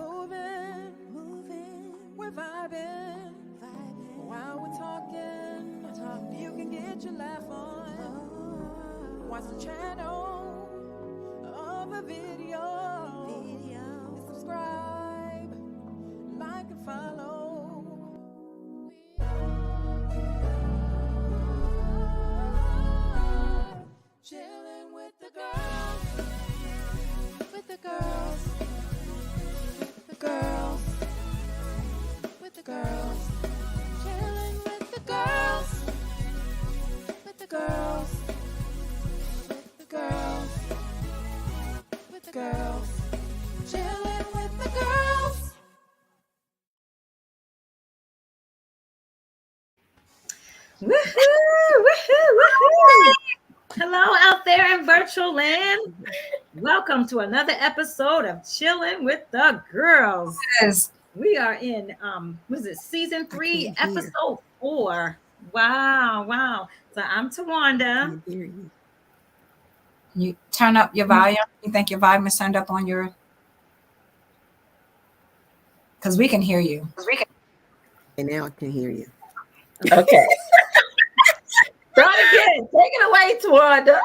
moving, we're vibing. While we're talking, you can get your laugh on. Watch the channel of a video. Subscribe, like and follow. Chillin' with the girls, with the girls, with the girls, with the girls. Chillin' with the girls, with the girls, with the girls, with the girls. Chillin' with the girls. Woohoo! Woohoo! Woohoo! Hello out there in virtual land. Welcome to another episode of Chillin' with the Girls. Yes. We are in season 3, episode 4. Wow. So I'm Tawanda. You turn up your volume. You think your volume is turned up on your? Because we can hear you. And now I can hear you. Okay. Start again. Take it away, Tawanda.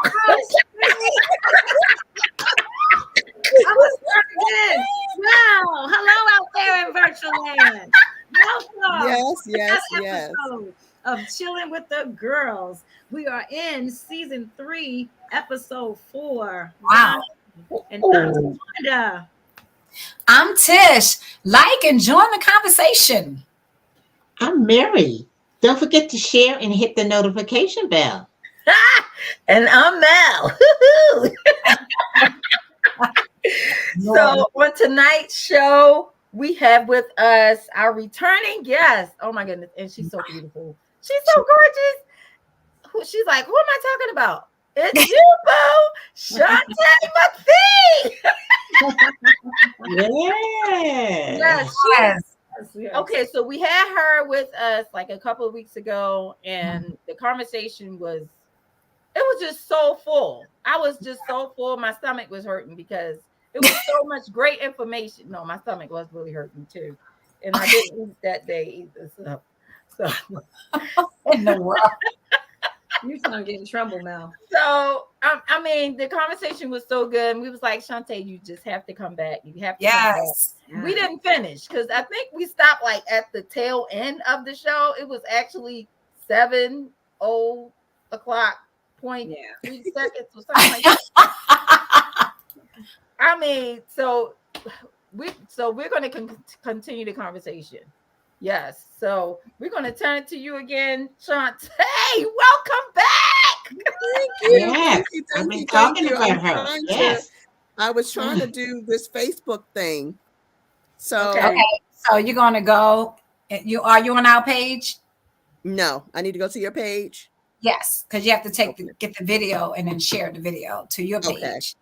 I was again. Wow. Hello out there in virtual land. Welcome. Yes. Episode of Chillin' with the Girls. We are in season 3, episode 4. Wow. And I'm Tawanda. I'm Tish. Like and join the conversation. I'm Mary. Don't forget to share and hit the notification bell. And I'm Mel. So on tonight's show, we have with us our returning guest. Oh my goodness. And she's so beautiful. She's so gorgeous. She's like, who am I talking about? It's you, boo. Shantee McPhee. Yes. Okay, so we had her with us like a couple of weeks ago, and the conversation was just so full. I was just so full. My stomach was hurting because it was so much great information. No, my stomach was really hurting too. And I didn't eat that day either. So In the world. You're trying to get in trouble now. So I mean, the conversation was so good. And we was like, Shantee, you just have to come back. You have to Yes. come back. We didn't finish because I think we stopped like at the tail end of the show. It was actually 7:00 point 3 seconds or something like that. I mean, so we're going to continue the conversation. Yes. So we're going to turn it to you again, Shantee. Welcome back. Thank you. Yes. I've been talking about her. Yes. I was trying to do this Facebook thing. So Okay. So you're going to go. Are you on our page? no, I need to go to your page. Yes, because you have to get the video and then share the video to your page.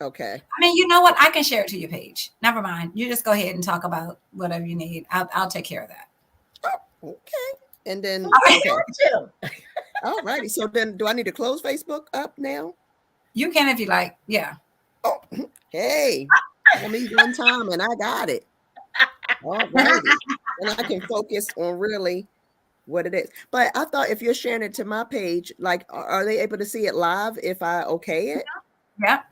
Okay. I mean, you know what? I can share it to your page. Never mind. You just go ahead and talk about whatever you need. I'll take care of that. Oh, okay. And then All righty. So then do I need to close Facebook up now? You can if you like. Yeah. Oh, hey. For me one time and I got it. All righty. And I can focus on really what it is. But I thought if you're sharing it to my page, like, are they able to see it live if I okay it? Yeah.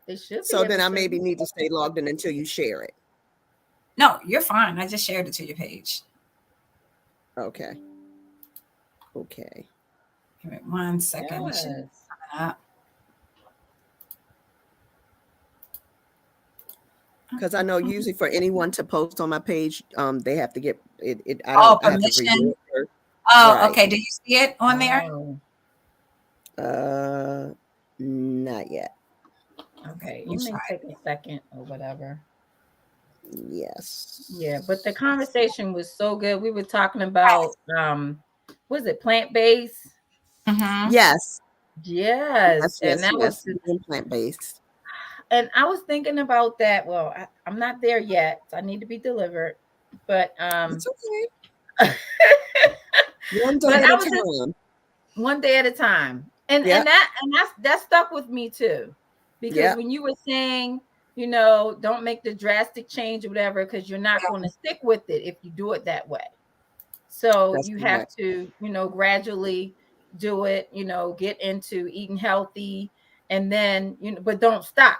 They should. So then I maybe need to stay logged in until you share it. No, you're fine. I just shared it to your page. Okay. Give it 1 second. Yes. Because I know usually for anyone to post on my page, they have to get it. I have to permission. review it first. Right. Okay. Do you see it on there? Not yet. Okay, you may take a second or whatever. Yes. Yeah, but the conversation was so good. We were talking about was it plant-based? Mm-hmm. Yes. Yes. And that was plant-based. And I was thinking about that. Well, I'm not there yet. So I need to be delivered. But it's okay. One day at a time. One day at a time. And that stuck with me too. Because when you were saying don't make the drastic change or whatever, because you're not going to stick with it if you do it that way. So That's you have correct. to, gradually do it, get into eating healthy, and then, but don't stop,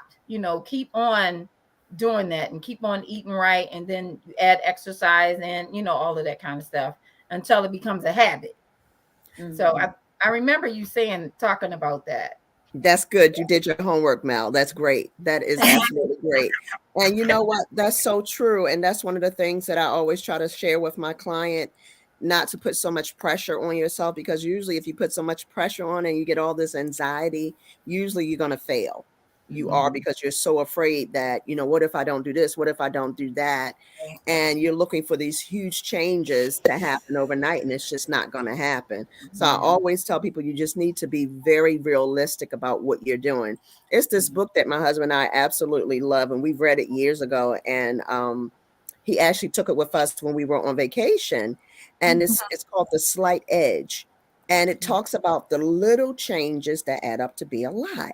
keep on doing that and keep on eating right. And then you add exercise and, all of that kind of stuff until it becomes a habit. So I remember you talking about that. That's good. You did your homework, Mel. That's great. That is absolutely great. And you know what? That's so true. And that's one of the things that I always try to share with my client, not to put so much pressure on yourself, because usually if you put so much pressure on and you get all this anxiety, usually you're going to fail. You are, because you're so afraid that, what if I don't do this? What if I don't do that? And you're looking for these huge changes to happen overnight, and it's just not going to happen. So I always tell people you just need to be very realistic about what you're doing. It's this book that my husband and I absolutely love, and we've read it years ago. And he actually took it with us when we were on vacation, and it's called The Slight Edge. And it talks about the little changes that add up to be a lot.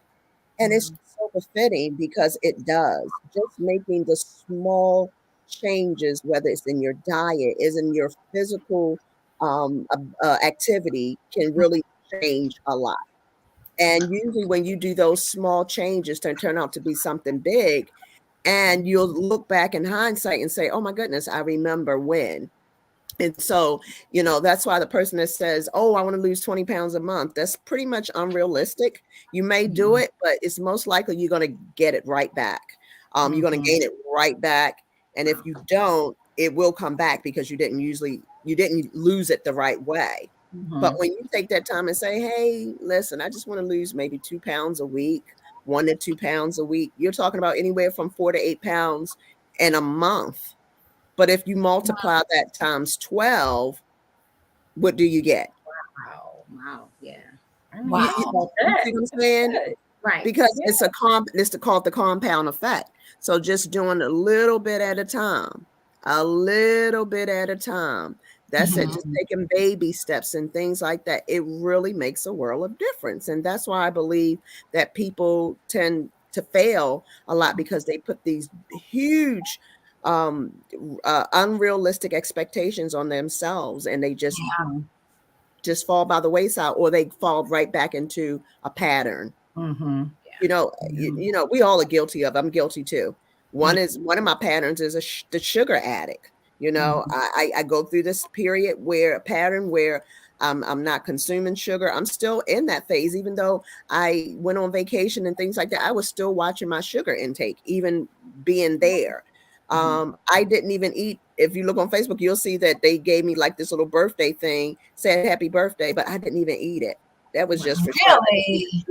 And it's so befitting, because it does. Just making the small changes, whether it's in your diet, is in your physical activity, can really change a lot. And usually when you do those small changes, turn out to be something big. And you'll look back in hindsight and say, oh my goodness, I remember when. And so, that's why the person that says, oh, I want to lose 20 pounds a month, that's pretty much unrealistic. You may do it, but it's most likely you're going to get it right back. You're going to gain it right back. And if you don't, it will come back, because you didn't lose it the right way. But when you take that time and say, hey, listen, I just want to lose maybe 2 pounds a week, 1 to 2 pounds a week, you're talking about anywhere from 4 to 8 pounds in a month. But if you multiply that times 12, what do you get? Wow. Yeah. Wow. You see what I'm saying? Right. Because it's called the compound effect. So just doing a little bit at a time, That's it. Just taking baby steps and things like that. It really makes a world of difference. And that's why I believe that people tend to fail a lot, because they put these huge unrealistic expectations on themselves, and they just fall by the wayside, or they fall right back into a pattern. We all are guilty of. I'm guilty too. One of my patterns is the sugar addict. I go through this period where I'm not consuming sugar. I'm still in that phase, even though I went on vacation and things like that. I was still watching my sugar intake, even being there. I didn't even eat. If you look on Facebook, you'll see that they gave me like this little birthday thing, said happy birthday, but I didn't even eat it. That was just for really?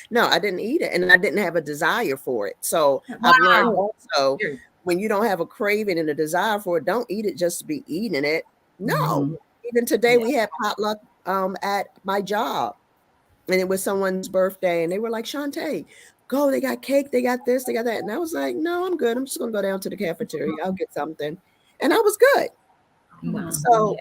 No, I didn't eat it, and I didn't have a desire for it. So I've learned also, when you don't have a craving and a desire for it, don't eat it just to be eating it. No. Even today we had potluck at my job, and it was someone's birthday, and they were like, Shantee, go, they got cake, they got this, they got that. And I was like, no, I'm good. I'm just going to go down to the cafeteria. I'll get something. And I was good. So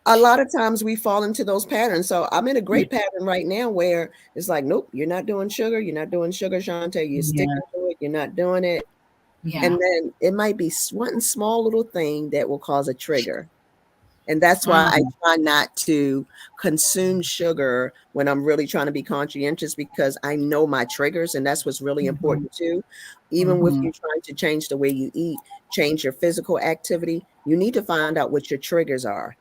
a lot of times we fall into those patterns. So I'm in a great pattern right now where it's like, nope, you're not doing sugar. You're not doing sugar, Shantee. You're sticking to it. You're not doing it. And then it might be one small little thing that will cause a trigger. And that's why I try not to consume sugar when I'm really trying to be conscientious, because I know my triggers, and that's what's really important too. Even with you trying to change the way you eat, change your physical activity, you need to find out what your triggers are.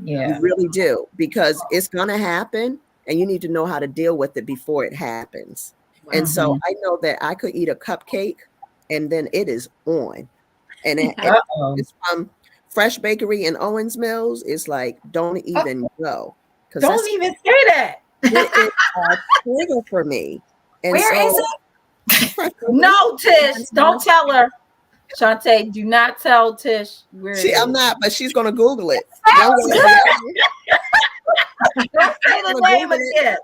You really do, because it's going to happen, and you need to know how to deal with it before it happens. And so I know that I could eat a cupcake and then it is on. And it's from Fresh Bakery in Owens Mills. It's like, don't even go. Don't even say that. It is a trigger for me. And Where is it? No, Tish, don't tell her. Shantee, do not tell Tish where it is. I'm not, but she's going to Google it. Don't say the name again.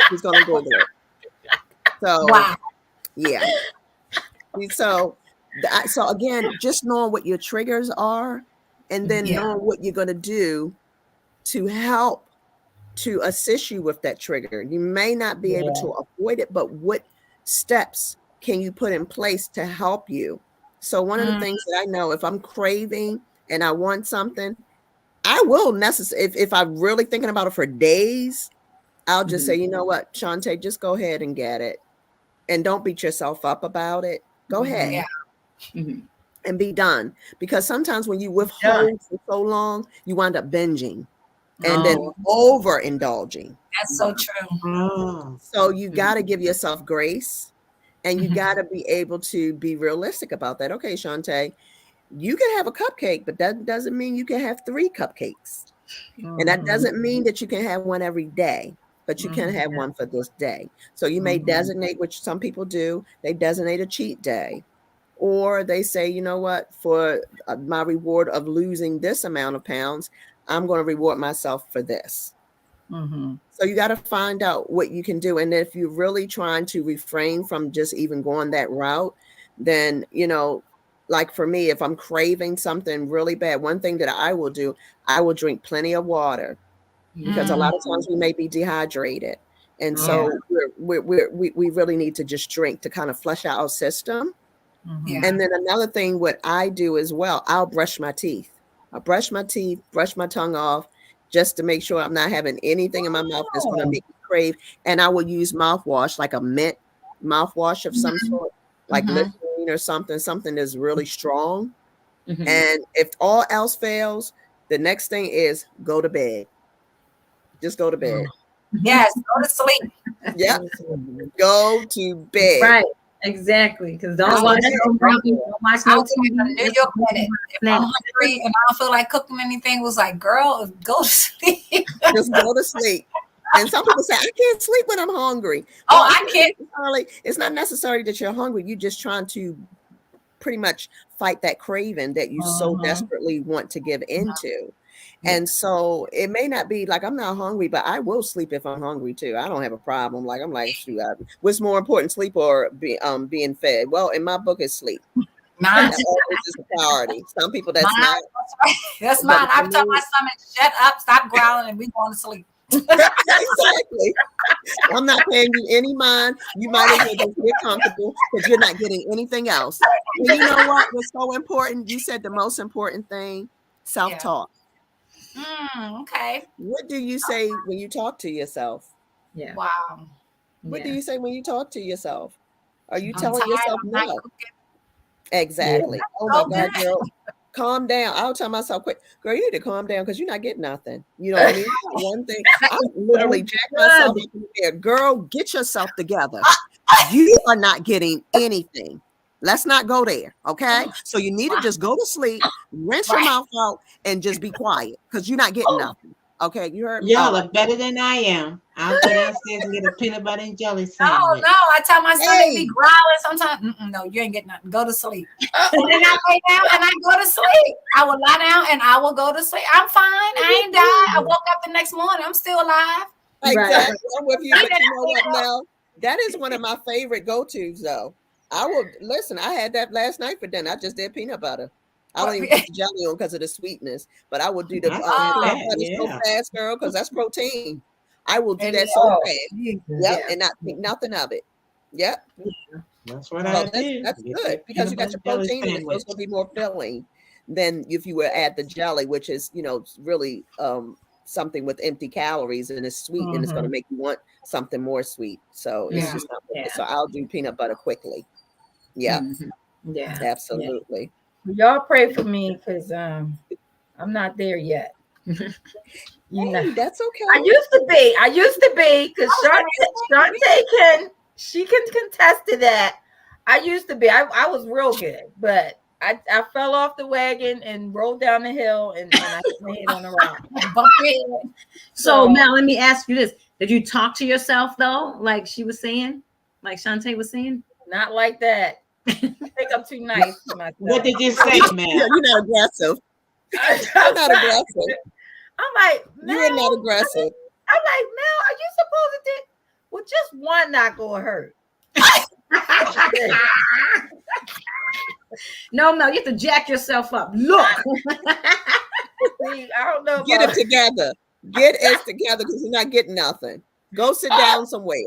She's going to Google it. So, yeah. So again, just knowing what your triggers are, and then knowing what you're going to do to help to assist you with that trigger. You may not be able to avoid it, but what steps can you put in place to help you? So one of the things that I know, if I'm craving and I want something, I will necessarily, if I'm really thinking about it for days, I'll just say, you know what, Shantee, just go ahead and get it. And don't beat yourself up about it. Go ahead and be done. Because sometimes when you withhold for so long, you wind up binging and then overindulging. That's so true. So you got to give yourself grace, and you got to be able to be realistic about that. Okay, Shantee, you can have a cupcake, but that doesn't mean you can have 3 cupcakes. And that doesn't mean that you can have one every day, but you can have one for this day. So you may designate, which some people do, they designate a cheat day. Or they say, you know what, for my reward of losing this amount of pounds, I'm going to reward myself for this. So you got to find out what you can do. And if you're really trying to refrain from just even going that route, then, you know, like for me, if I'm craving something really bad, one thing that I will do, I will drink plenty of water, because a lot of times we may be dehydrated. And so we really need to just drink to kind of flush out our system. And then another thing, what I do as well, I'll brush my teeth. I brush my teeth, brush my tongue off, just to make sure I'm not having anything in my mouth that's going to make me crave. And I will use mouthwash, like a mint mouthwash of some sort, like Listerine or something that's really strong. And if all else fails, the next thing is go to bed. Just go to bed. Yes, go to sleep. Yeah, go to bed. Right. Exactly, because don't watch no movies, don't watch no TV. New York minute. If I'm hungry and I don't feel like cooking anything, was like, girl, go to sleep. Just go to sleep. And some people say, I can't sleep when I'm hungry. Oh, I can't. It's not necessary that you're hungry. You're just trying to pretty much fight that craving that you so desperately want to give into. And so it may not be like I'm not hungry, but I will sleep if I'm hungry too. I don't have a problem. Like I'm like, shoot, what's more important, sleep or being fed? Well, in my book, it's sleep. Mine is a priority. Some people that's not. That's mine. I tell my stomach, shut up, stop growling, and we going to sleep. Exactly. I'm not paying you any mind. You might as well just get comfortable because you're not getting anything else. And you know what was so important? You said the most important thing: self-talk. Okay. What do you say when you talk to yourself? Yeah. Wow. What do you say when you talk to yourself? Are you telling yourself no? Exactly. Oh my God, girl. Calm down. I'll tell myself, quick, girl, you need to calm down because you're not getting nothing. You know what I mean? One thing, I literally jack myself up in the bed. Girl, get yourself together. You are not getting anything. Let's not go there. Okay. So you need to just go to sleep, rinse your mouth out, and just be quiet because you're not getting nothing. Okay. You heard me? Y'all are better than I am. I'll go downstairs and get a peanut butter and jelly sandwich. No. I tell my stomach be growling sometimes. No, you ain't getting nothing. Go to sleep. And then I lay down and I go to sleep. I will lie down and I will go to sleep. I'm fine. I ain't died. I woke up the next morning. I'm still alive. Exactly. I'm with you. But you know what, Mel? That is one of my favorite go-tos, though. I will listen. I had that last night for dinner. I just did peanut butter. I don't even put the jelly on because of the sweetness, but I will do the so fast, girl, because that's protein. I will do that so fast. Yep, and not think nothing of it. Yep. That's what I do. That's good because you got your protein in it, so it's going to be more filling than if you were add the jelly, which is really something with empty calories and it's sweet and it's going to make you want something more sweet. So it's just not. So I'll do peanut butter quickly. Yeah. Yeah, absolutely. Y'all pray for me because I'm not there yet. You know, that's okay. I used to be because Shantee can contest to that. I used to be. I was real good, but I fell off the wagon and rolled down the hill and I hit my head on the rock. So Mel, let me ask you this: did you talk to yourself though, like she was saying, like Shantee was saying? Not like that. I think I'm too nice to myself. What did you say, man? You're not aggressive. You're not aggressive. I'm like, Mel, you're not aggressive. I'm like, Mel, are you supposed to do? Well, just one not gonna hurt. No, Mel, you have to jack yourself up. Look. See, I don't know. Get it together. Get it together because you're not getting nothing. Go sit down somewhere.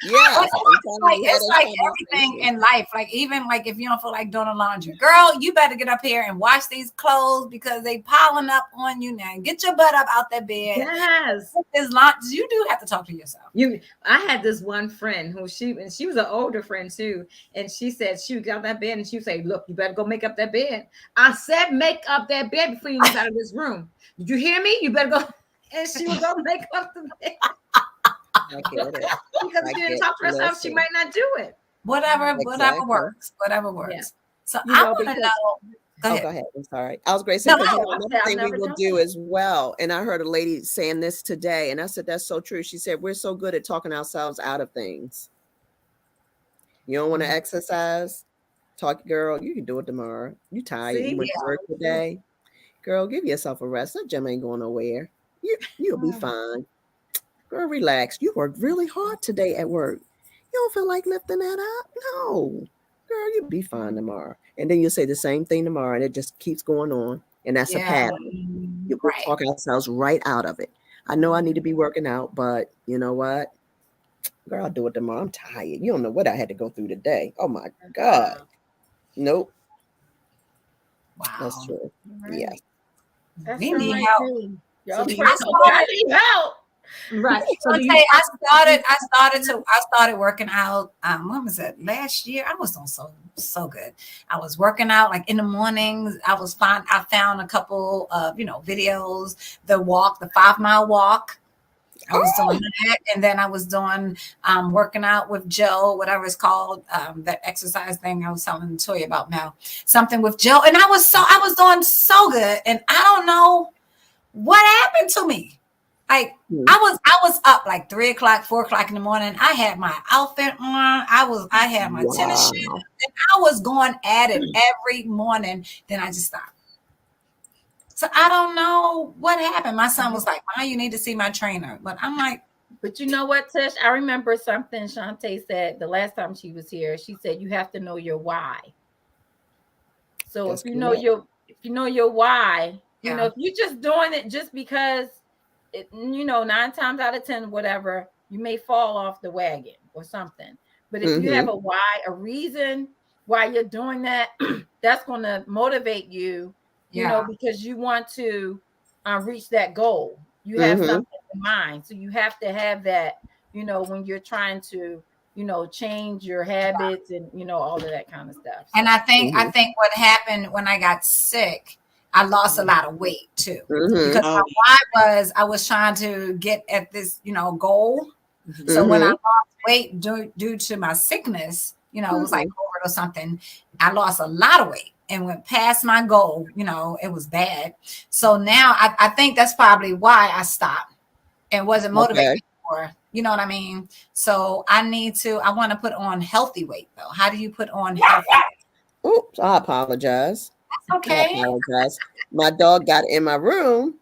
Yes, But I'm it's like everything in life. Like even like if you don't feel like doing the laundry, girl, you better get up here and wash these clothes because they piling up on you now. Get your butt up out that bed. Yes. You do have to talk to yourself. I had this one friend who she was an older friend too, and she said she would get out that bed and she would say, "Look, you better go make up that bed." I said, "Make up that bed before you leave out of this room." Did you hear me? You better go. And she would go make up the bed. I get it. Because if she didn't talk to herself, she might not do it. Whatever works. Yeah. So I want to know. Go ahead. I'm sorry. I was going to say, another thing we will do as well. And I heard a lady saying this today, and I said, that's so true. She said, we're so good at talking ourselves out of things. You don't want to exercise? Talk, girl, you can do it tomorrow. You tired. You went to work today. Girl, give yourself a rest. That gym ain't going nowhere. You'll be fine. Girl, relax. You worked really hard today at work. You don't feel like lifting that up? No. Girl, you'll be fine tomorrow. And then you'll say the same thing tomorrow, and it just keeps going on. And that's a pattern. We'll talk ourselves right out of it. I know I need to be working out, but you know what? Girl, I'll do it tomorrow. I'm tired. You don't know what I had to go through today. Oh my God. Nope. Wow. That's true. Right. Yes. We need help. Y'all need help. Right. So I started working out. When was it? Last year. I was doing so good. I was working out like in the mornings. I found a couple of videos. The 5 mile walk. I was doing that, and then I was doing working out with Joe, whatever it's called, that exercise thing I was telling Toya about now. Something with Joe, and I was doing so good, and I don't know what happened to me. Like I was up like 3 o'clock, 4 o'clock in the morning. I had my outfit on. I had my tennis shoes, and I was going at it every morning. Then I just stopped. So I don't know what happened. My son was like, "Ma, you need to see my trainer." But I'm like, but you know what, Tish? I remember something Shantee said the last time she was here. She said you have to know your why. So if you know your why, if you're just doing it just because 9 times out of 10, whatever, you may fall off the wagon or something. But if you have a why, a reason why you're doing that, that's going to motivate you, because you want to reach that goal. You have something in mind. So you have to have that, when you're trying to, change your habits and, all of that kind of stuff. And I think what happened when I got sick, I lost a lot of weight too, because my why was I was trying to get at this, goal. So when I lost weight due to my sickness, it was like COVID or something, I lost a lot of weight and went past my goal. It was bad. So now I think that's probably why I stopped and wasn't motivated anymore. You know what I mean? So I want to put on healthy weight though. How do you put on healthy weight? Oops, I apologize. Okay. I apologize. My dog got in my room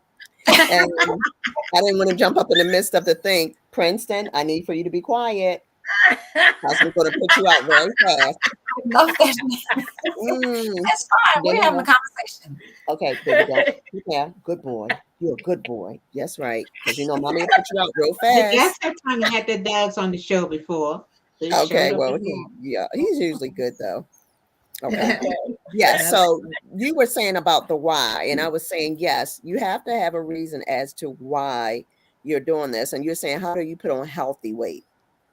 and I didn't want to jump up in the midst of the thing. Princeton, I need for you to be quiet. I was going to put you out very fast. I love that. That's fine. We're having a conversation. Okay, baby. Yeah, good boy. You're a good boy. That's right. Because mommy will put you out real fast. That's that time I had the dogs on the show before. Okay, well, he's usually good though. Okay. Yeah. So you were saying about the why, and I was saying, yes, you have to have a reason as to why you're doing this. And you're saying, how do you put on healthy weight?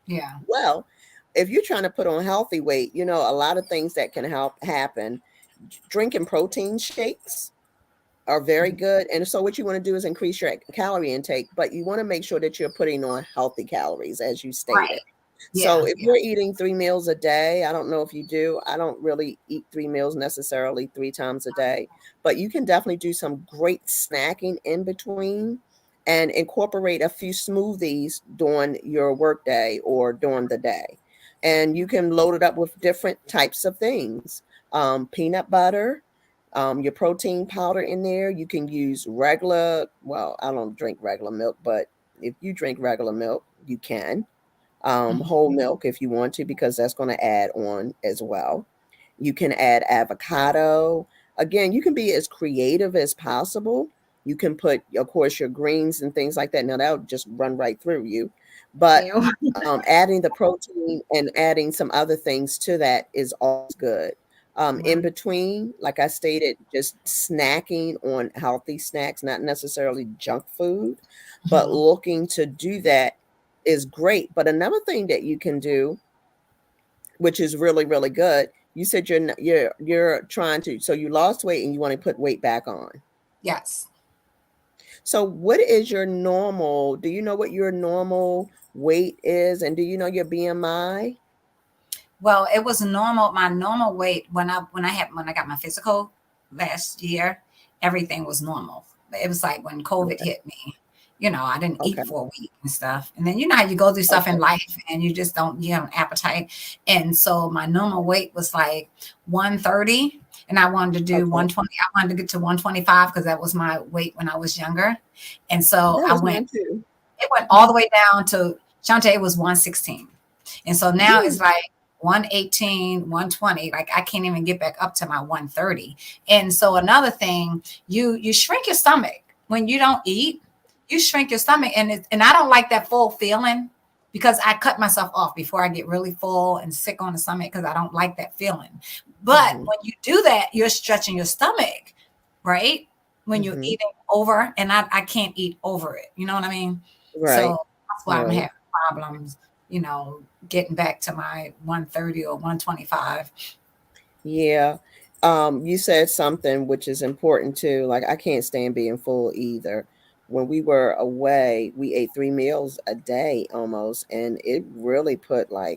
Yeah. Well, if you're trying to put on healthy weight, a lot of things that can help happen. Drinking protein shakes are very good. And so what you want to do is increase your calorie intake, but you want to make sure that you're putting on healthy calories, as you stated. Right. So if you're eating 3 meals a day, I don't know if you do. I don't really eat 3 meals necessarily 3 times a day, but you can definitely do some great snacking in between and incorporate a few smoothies during your workday or during the day. And you can load it up with different types of things. Peanut butter, your protein powder in there. You can use regular, well, I don't drink regular milk, but if you drink regular milk, you can. Whole milk if you want to, because that's going to add on as well. You can add avocado. Again, you can be as creative as possible. You can put, of course, your greens and things like that. Now that'll just run right through you. But adding the protein and adding some other things to that is always good. In between, like I stated, just snacking on healthy snacks, not necessarily junk food, but looking to do that is great. But another thing that you can do, which is really, really good, you said you're trying to, so you lost weight and you want to put weight back on. Yes. So what is your normal, do you know what your normal weight is? And do you know your BMI? Well, it was normal. My normal weight when I got my physical last year, everything was normal. It was like when COVID hit me, I didn't eat for a week and stuff. And then how you go through stuff in life and you just don't have an appetite. And so my normal weight was like 130, and I wanted to do 120. I wanted to get to 125 because that was my weight when I was younger. And so I went. It went all the way down to Shantee. It was 116, and so now it's like 118, 120. Like I can't even get back up to my 130. And so another thing, you shrink your stomach when you don't eat. You shrink your stomach, and I don't like that full feeling because I cut myself off before I get really full and sick on the stomach because I don't like that feeling. But when you do that, you're stretching your stomach, right? When you're eating over, and I can't eat over it. You know what I mean? Right. So that's why I'm having problems, getting back to my 130 or 125. Yeah. You said something which is important too. Like I can't stand being full either. When we were away, we ate 3 meals a day almost. And it really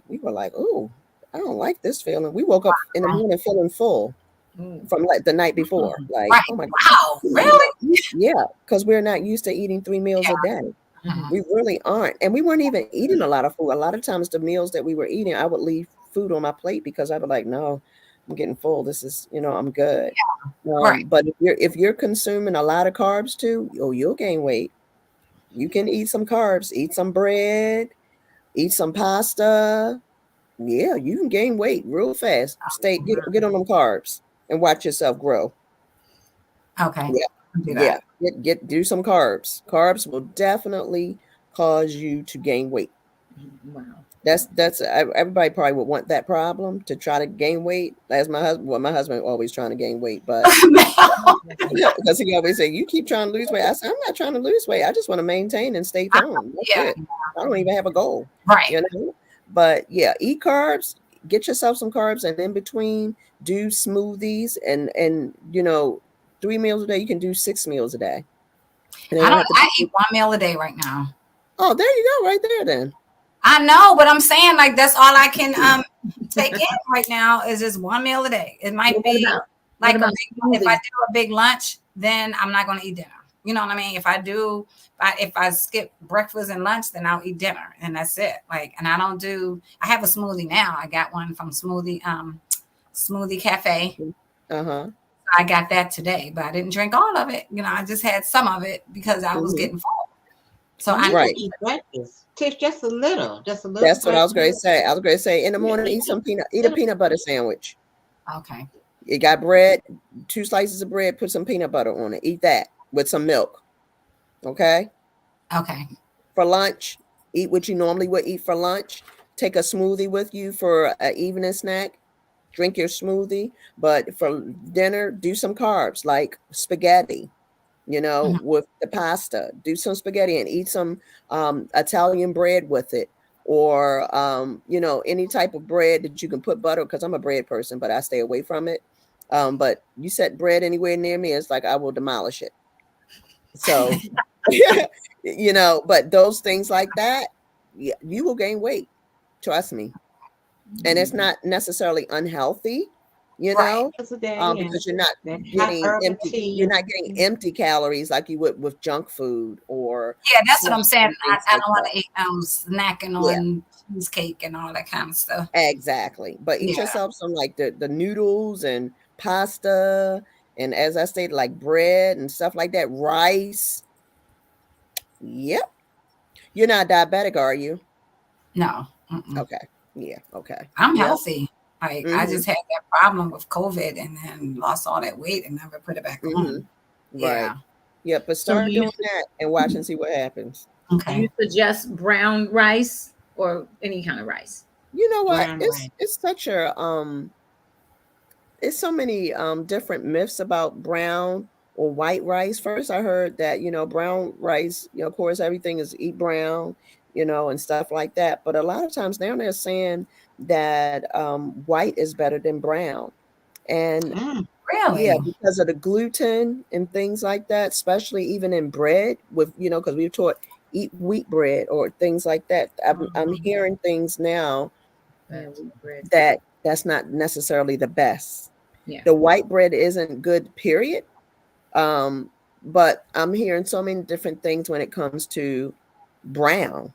we were like, oh, I don't like this feeling. We woke up in the morning feeling full from like the night before. Like, oh my God. Really? Yeah. Because we're not used to eating 3 meals a day. We really aren't. And we weren't even eating a lot of food. A lot of times the meals that we were eating, I would leave food on my plate because I would like, no, I'm getting full. This is, I'm good. But if you're consuming a lot of carbs too, you'll gain weight. You can eat some carbs, eat some bread, eat some pasta. Yeah, you can gain weight real fast. Get on them carbs and watch yourself grow. Okay. Yeah. Do some carbs. Carbs will definitely cause you to gain weight. Wow. That's everybody probably would want that problem to try to gain weight. As my husband always trying to gain weight, but because he always say, you keep trying to lose weight. I said, I'm not trying to lose weight. I just want to maintain and stay toned. That's it. I don't even have a goal. Right. But yeah, eat carbs, get yourself some carbs, and in between do smoothies and 3 meals a day. You can do 6 meals a day. I eat 1 meal a day right now. Oh, there you go, right there then. I know, but I'm saying like that's all I can take in right now is just 1 meal a day. It might be like if I do a big lunch, then I'm not going to eat dinner. You know what I mean? If I skip breakfast and lunch, then I'll eat dinner, and that's it. Like, and I have a smoothie now. I got one from Smoothie Cafe. I got that today, but I didn't drink all of it. I just had some of it because I was getting full. So I eat breakfast. Just a little. That's what I was going to say. I was going to say in the morning, eat a peanut butter sandwich. Okay. You got bread, 2 slices of bread, put some peanut butter on it. Eat that with some milk. Okay. Okay. For lunch, eat what you normally would eat for lunch. Take a smoothie with you for an evening snack. Drink your smoothie. But for dinner, do some carbs like spaghetti. With the pasta, do some spaghetti and eat some Italian bread with it, or any type of bread that you can put butter, because I'm a bread person, but I stay away from it. But you set bread anywhere near me, it's like I will demolish it. So, but those things like that, you will gain weight. Trust me. And it's not necessarily unhealthy. Because you're not getting empty. You're not getting empty calories like you would with junk food or. Yeah, that's what I'm saying. I don't want to eat snacking on cheesecake and all that kind of stuff. Exactly, but eat yourself some like the noodles and pasta, and as I stated, like bread and stuff like that, rice. Yep. You're not diabetic, are you? No. Okay. Yeah. Okay. I'm healthy. Like I just had that problem with COVID and then lost all that weight and never put it back on. Right. Yeah. But start doing that and watch and see what happens. Do Okay. you suggest brown rice or any kind of rice? You know what? Brown It's rice. it's such a it's so many different myths about brown or white rice. First, I heard that brown rice. Of course, everything is eat brown, and stuff like that. But a lot of times now they're saying that white is better than brown, and Mm. yeah, Really? because of the gluten and things like that, especially even in bread with, because we've taught eat wheat bread or things like that. I'm hearing things now Yeah, wheat bread. that's not necessarily the best. Yeah. The white bread isn't good, period. Um, but I'm hearing so many different things when it comes to brown.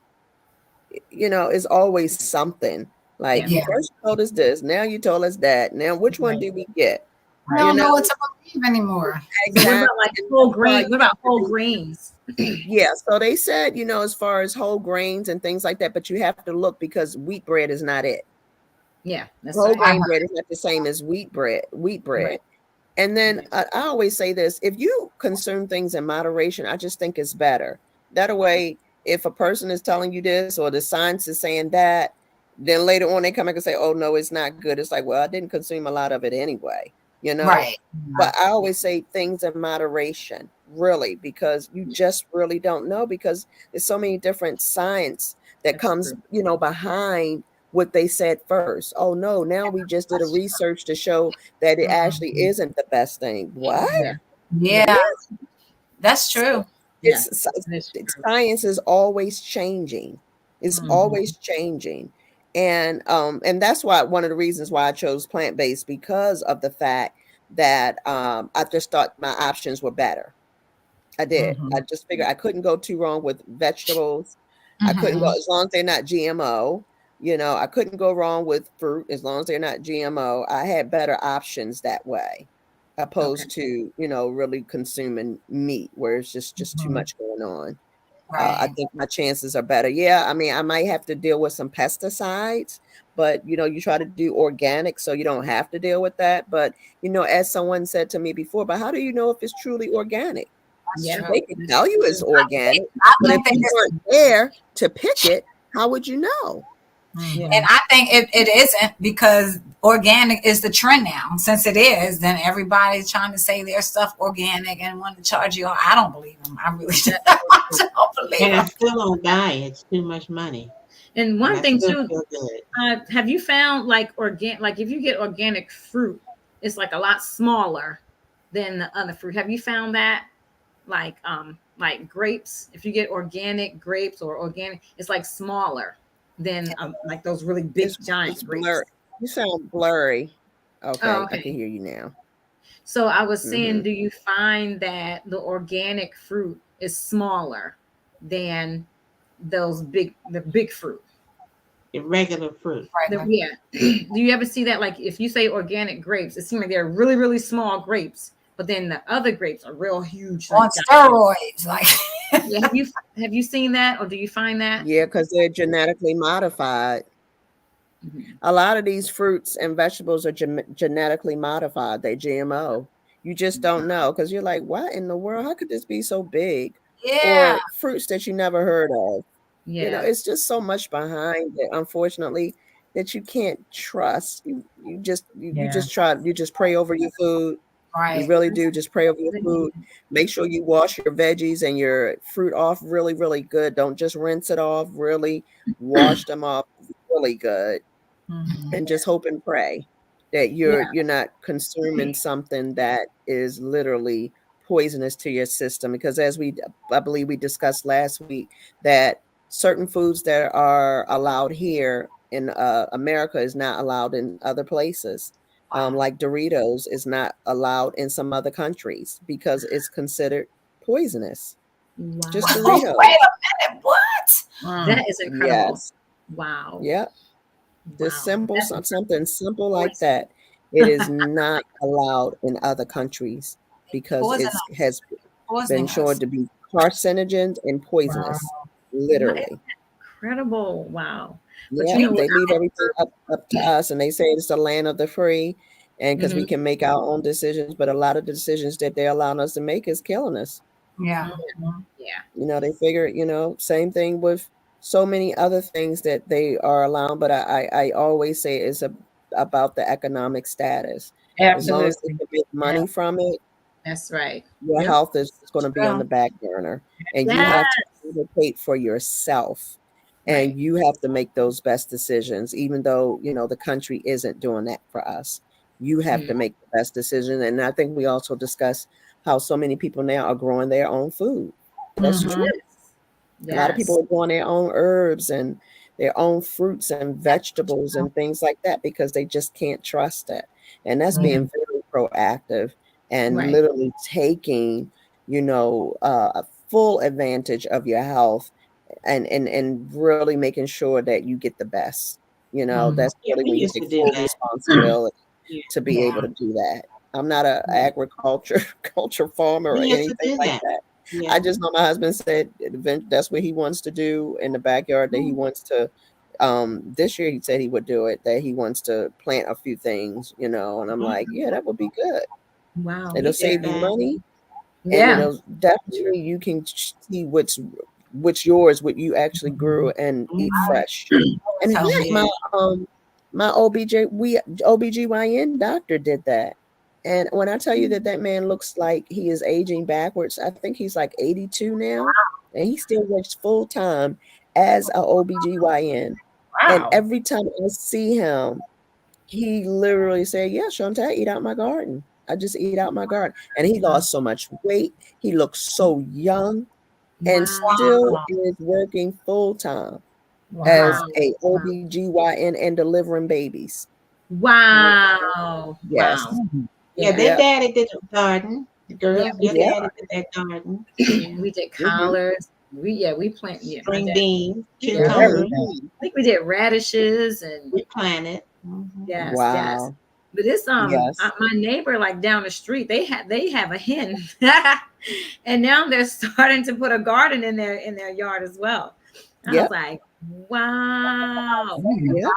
It's always something. Like, Yeah. Yeah. first you told us this, now you told us that. Now which one Right. do we get? I You don't know know, what to believe anymore. So what exactly. about like And whole that's why grain? you What about have to whole be grains? Yeah, so they said, as far as whole grains and things like that, but you have to look because wheat bread is not it. Yeah, that's Whole right. grain bread is not the same as wheat bread. Right. And then I always say this, if you consume things in moderation, I just think it's better. That way, if a person is telling you this or the science is saying that, then later on they come back and say, oh, no, it's not good. It's like, well, I didn't consume a lot of it anyway, Right. But I always say things in moderation, really, because you just really don't know because there's so many different science that That's comes, true. behind what they said first. Oh, no, now we just did a research to show that it actually Mhm. isn't the best thing. What? Yeah. Yeah. Yeah, that's true. Yeah. It's That's true. science is always changing. It's Mhm. always changing. And that's why one of the reasons why I chose plant-based because of the fact that I just thought my options were better. I did. I Mhm. just figured I couldn't go too wrong with vegetables. I couldn't go Mhm. as long as they're not GMO. I couldn't go wrong with fruit as long as they're not GMO. I had better options that way, Okay. opposed to really consuming meat where it's just too Mhm. much going on. I Right. think my chances are better. Yeah, I mean, I might have to deal with some pesticides, but you try to do organic so you don't have to deal with that. But as someone said to me before, but how do you know if it's truly organic? That's Yeah. They true. can That's tell you it's true. organic, I but if think that you it's, weren't there to pick it, how would you know? Yeah. and I think it isn't because organic is the trend now. Since it is, then everybody's trying to say their stuff organic and want to charge you. I don't believe them. I really don't, I don't believe And I them. still don't buy it. It's too much money. And And one I thing still too, feel good. have you found like like if you get organic fruit, it's like a lot smaller than the other fruit. Have you found that? Like grapes, if you get organic grapes or organic, it's like smaller than like those really big It's giant blurry. grapes. You sound blurry. Oh, Okay, I can okay. hear you now. So I was saying, Hmm. do you find that the organic fruit is smaller than the big fruit? The regular fruit. Right. Yeah. Do you ever see that? Like if you say organic grapes, it seems like they're really, really small grapes, but then the other grapes are real huge, On like giant. steroids, like Yeah. Have you seen that, or do you find that? Yeah, because they're genetically modified. Mhm. A lot of these fruits and vegetables are genetically modified. They GMO. You just don't know because you're like, what in the world? How could this be so big? yeah, Or fruits that you never heard of. Yeah. It's just so much behind it, unfortunately, that you can't trust. You just pray over your food. You right. really do just pray over your food. Make sure you wash your veggies and your fruit off really, really good. Don't just rinse it off. Really wash them off really good Mhm. and just hope and pray that Yeah. you're not consuming something that is literally poisonous to your system because I believe we discussed last week that certain foods that are allowed here in America is not allowed in other places, Wow. like Doritos is not allowed in some other countries because it's considered poisonous. Just Wow. Oh, wait Doritos. a minute. What? That is incredible. Yes. Wow. Yep. The Wow. simple That's something simple like poison. that, it is not allowed in other countries because Poison it has been poisoning shown us. to be carcinogens and Wow. poisonous, Wow, literally. incredible. Wow. But Yeah, you know what? they leave everything up to us, and they say it's the land of the free, and because we Mhm. can make our own decisions, but a lot of the decisions that they're allowing us to make is killing us. Yeah. You know, they figure, you know, same thing with so many other things that they are allowing. But I always say it's about the economic status. As long as they Absolutely. can make money from it, That's right. your Yep. health is going to be on True. the back burner. And you Yeah. have to advocate for yourself. And Right. you have to make those best decisions, even though, you know, the country isn't doing that for us. You have to make the best decision. And I think we also discussed how so many people now are growing their own food. That's Mhm. true. A lot of Yes. people are growing their own herbs and their own fruits and vegetables and things like that because they just can't trust it. And that's being very proactive and Right. literally taking, you know, a full advantage of your health and really making sure that you get the best. You know, Mhm. that's Yeah, really we when you used to take do full that. responsibility Yeah. to be able to do that. I'm not a agriculture culture farmer or We used to anything do like that. that. Yeah. I just know my husband said that's what he wants to do in the backyard, that he wants to this year he said he would do it, that he wants to plant a few things, you know, and I'm like, yeah, that would be good. Wow. It'll We did save you that. money and Yeah. it'll definitely you can see what's yours, what you actually grew and eat fresh. And Tell heck, me. my OBGYN doctor did that. And when I tell you that that man looks like he is aging backwards, I think he's like 82 now, and he still works full time as a OBGYN. And Wow. every time I see him, he literally said, "Yeah, Shantee, I eat out my garden. I just eat out my garden." And he lost so much weight. He looks so young and still Wow. is working full time as Wow. a Wow. OBGYN and delivering babies. Wow. Yes. Wow. Yeah, Yeah. their Yep. daddy did the garden. The Yeah. girls, We your did. Yep. daddy did that garden. Yeah. We did Mhm. collards. We plant. Yeah. My String dad. beans, Yeah. cucumbers, Everything. I think we did radishes and we planted. Mhm. yes, yes. Wow. But it's Yes. my neighbor like down the street, they have a hen. And now they're starting to put a garden in their yard as well. I was Yep. like, wow. Yep.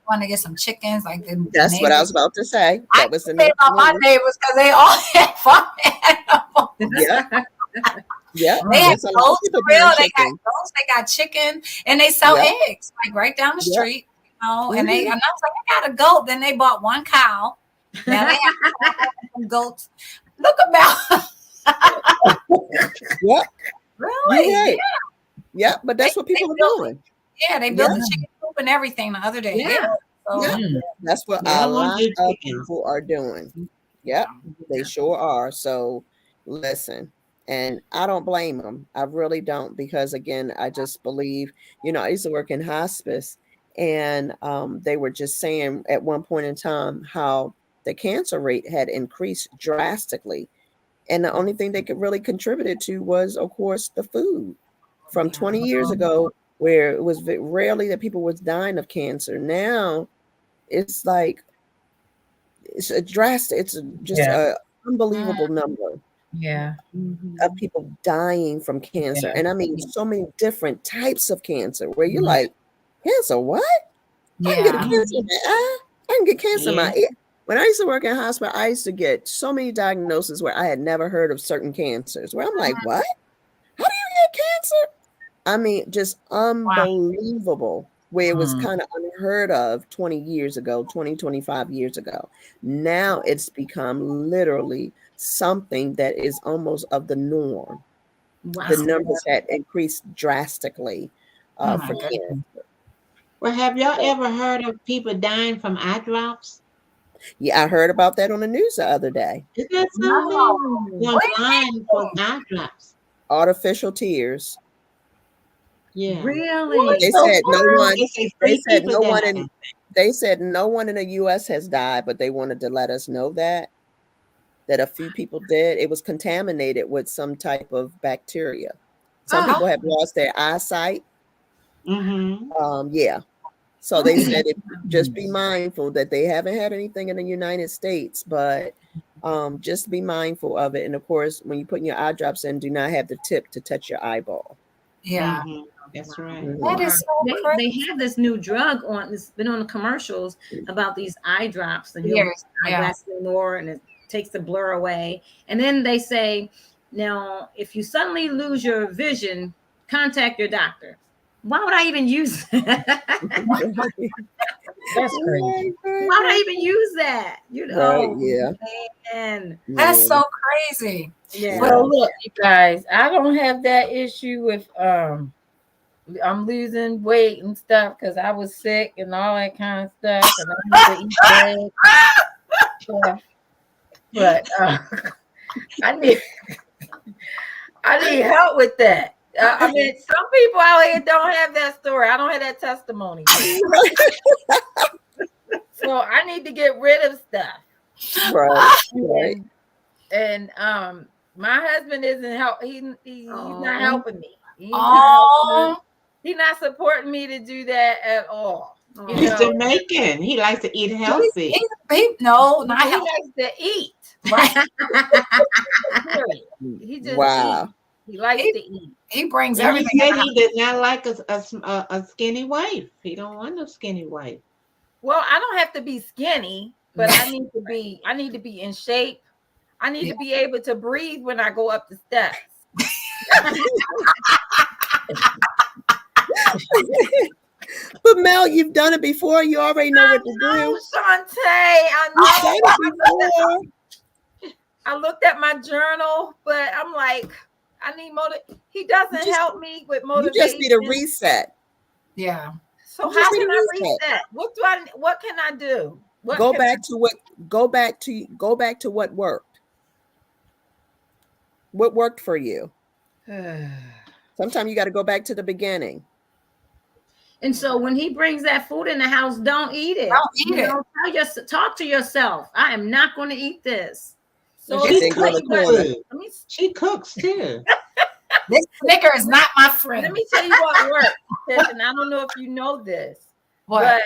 Want to get some chickens, like the That's what I neighbors. was about to say. I That can was the say next about my move. neighbors because they all had farm animals. Yep. Yep. They have There's a lot of goats people for real. buying They got chicken. goats. They got chicken, and they sell Yep. eggs like right down the Yep. street. You know, and Mhm. I was like, I got a goat. Then they bought one cow. Now they have some goats. Look about Yep. really, You're right. Yep. But that's what they people are built, doing. yeah, they built Yep. the chicken coop and everything the other day. Yeah. Yeah, so Yep. That's what Yeah, I a want lot to do of chickens. people are doing. Yep. They sure are. So listen, and I don't blame them. I really don't, because again, I just believe, you know, I used to work in hospice, and they were just saying at one point in time how the cancer rate had increased drastically. And the only thing they could really contribute to was, of course, the food. From 20 years ago, where it was rarely that people was dying of cancer. Now it's like it's a drastic, just Yeah. a unbelievable number Yeah. of people dying from cancer. Yeah. And I mean so many different types of cancer where you're Yeah. like, cancer, what? I can get a yeah, cancer in my eye. I can get cancer in Yeah. my ear. When I used to work in hospital, I used to get so many diagnoses where I had never heard of certain cancers, where I'm like, what? How do you get cancer? I mean, just unbelievable, where it was kind of unheard of 20 years ago, 20, 25 years ago. Now it's become literally something that is almost of the norm. Wow. The numbers had increased drastically oh my for goodness. cancer. Well, have y'all ever heard of people dying from eye drops? Yeah, I heard about that on the news the other day. Isn't that No, something? Going what do you blind for mean? eye drops. Artificial tears. Yeah. Really? They So said no one. They say They 3 said people no one died. in. They said no one in the U.S. has died, but they wanted to let us know that a few people did. It was contaminated with some type of bacteria. Some people have lost their eyesight. Mm-hmm. Yeah. So they said just be mindful that they haven't had anything in the United States, but just be mindful of it. And of course, when you put your eye drops in, do not have the tip to touch your eyeball. Yeah, Mm-hmm. That's right. that is so They crazy. have this new drug on. It's been on the commercials about these eye drops, and you don't Years, wear yeah. eyeglasses anymore, and it takes the blur away. And then they say Now, if you suddenly lose your vision, contact your doctor. Why would I even use that? That's crazy. Why would I even use that? You know, Right, yeah. man. That's Yeah. so crazy. Yeah. So look, you guys, I don't have that issue with I'm losing weight and stuff because I was sick and all that kind of stuff, and I need to eat stuff. But I need help with that. I mean, some people out here don't have that story. I don't have that testimony. So I need to get rid of stuff. Right. And my husband isn't he's not helping me. He's not supporting me to do that at all. You He's know? Jamaican. He likes to eat healthy. No, not He healthy. likes to eat. Right. He just Wow. eats. He likes to eat. He brings And he everything. said he did not like a skinny wife. He don't want no skinny wife. Well, I don't have to be skinny, but I need to be in shape. I need to be able to breathe when I go up the steps. But Mel, you've done it before. You already know what to do. Shantee, You've done it before. I looked at my journal, but I'm like, I need He doesn't help me with motivation. You just need a reset. Yeah. So how can I reset? What can I do? Go back to what worked. What worked for you? Sometimes you got to go back to the beginning. And so when he brings that food in the house, don't eat it. Don't eat it. Talk to yourself. I am not going to eat this. So she cooks too. This Snicker is not my friend. Let me tell you what works. And I don't know if you know this, but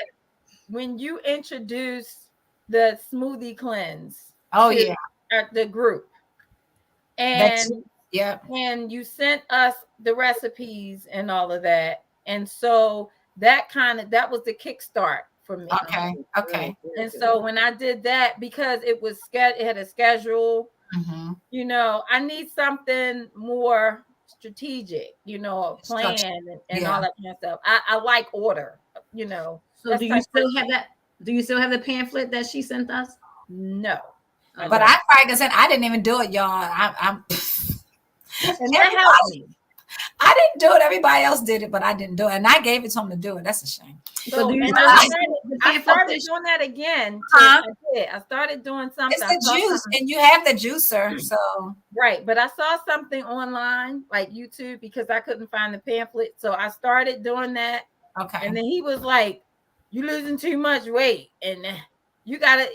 when you introduce the smoothie cleanse, at the group, and and you sent us the recipes and all of that, and so that was the kickstart for me. Okay. And so when I did that, because it had a schedule, you know, I need something more strategic, you know, a plan and all that kind of stuff. I like order, you know. So do you still have that? Do you still have the pamphlet that she sent us? No. But I practiced it. I didn't even do it, y'all. I'm and that helped me. I didn't do it. Everybody else did it, but I didn't do it. And I gave it to him to do it. That's a shame. So I started doing that again. I started doing something. It's the juice, and you have the juicer. So right, but I saw something online like YouTube because I couldn't find the pamphlet. So I started doing that. Okay. And then he was like, "You losing too much weight, and you gotta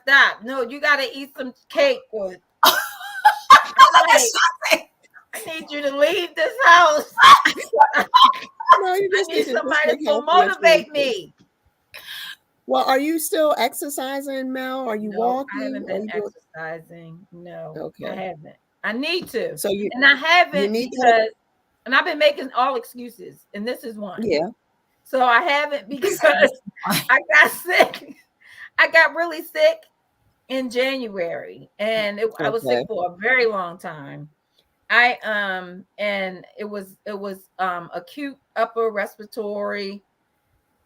stop. No, you gotta eat some cake." Or I need you to leave this house. No, you just need somebody to motivate me. Well, are you still exercising, Mel? Are you walking? I haven't been exercising. No, okay. I haven't. I need to. And I haven't because I've been making all excuses, and this is one. Yeah. So I haven't because I got sick. I got really sick in January, and I was sick for a very long time. And it was acute upper respiratory